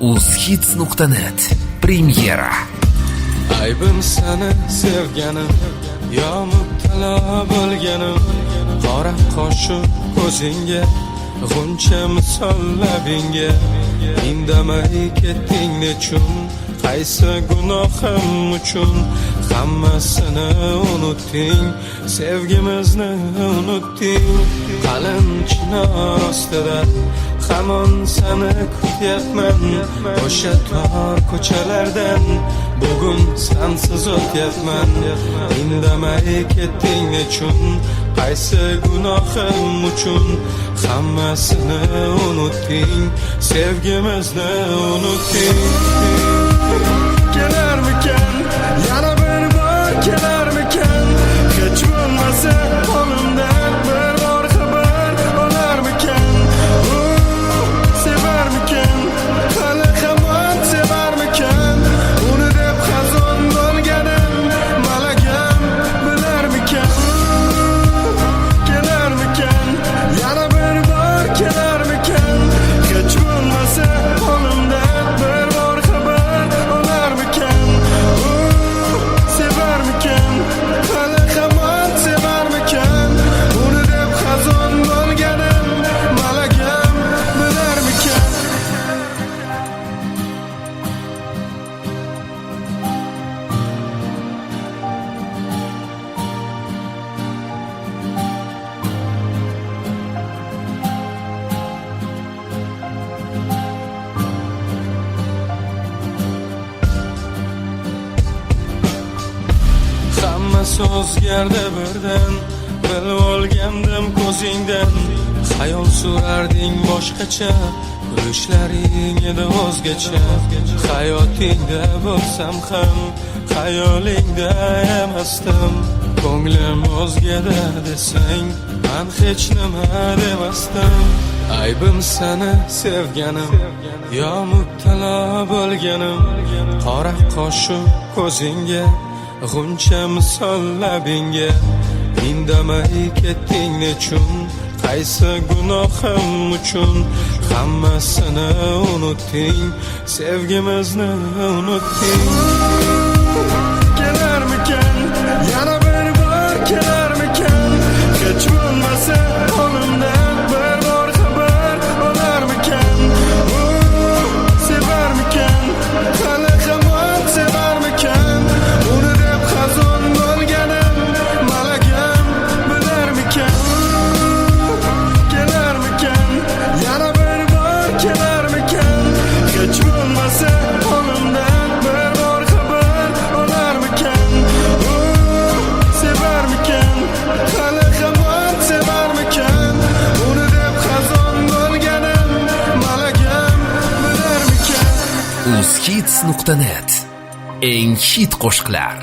uzhits.net premyera. Aybim seni sevganim, yo mubtalo bo'lganim, qora qoshiq ko'zingga, g'uncha misol labingga, indamay ketding nechun, qaysi gunohim uchun, hammasini unutding, sevgimizni unutding, qalin chinor ostida hamon seni kutyapman, o'sha tor ko'chalardan bugun sensiz o'tyapman, indamay ketding nechun, qaysi gunohim uchun, hammasini unutding, sevgimizni unutding. Kelarmikan, yana bir bor kelarmikan, hech bo'lmasa qo'limdan bir bor xabar olarmikan, sevarmikan, hali hamon sevarmikan, uni deb xazon bo'lganim, malagam bilarmikan. Kelarmikan, yana bir bor kelarmikan, hech bo'lmasa qo'limdan bir bor xabar olarmikan, sevarmikan, hali hamon sevarmikan, uni deb xazon bo'lganim, malagam bilarmikan. Hammasi o'zgardi birdan, bilib olgandim ko'zingdan, xayol surarding boshqacha, kulishlaring edi o'zgacha, hayotingda bo'lsam ham xayolingda emasdim, ko'nglim o'zgada desang men hech nima demasdim. Aybim seni sevganim, yo mubtalo bo'lganim, qora qoshiq ko'zingga, g'uncha misol labingga, indamay ketding nechun, qaysi gunohim uchun, hammasini unutding, sevgimizni unutding. Kelarmikan, yana bir bor kelarmikan, hech bo'lmasa qo'limdan bir bor xabar olarmikan, sevarmikan, hali hamon sevarmikan, uni deb xazon bo'lganim, malagam bilarmikan. Kelarmikan, yana bir bor kelarmikan, hech bo'lmasa qo'limdan bir bor xabar olarmikan, sevarmikan, hali hamon sevarmikan, uni deb xazon bo'lganim, malagam bilarmikan. uzhits.net eng hit qo'shiqlar.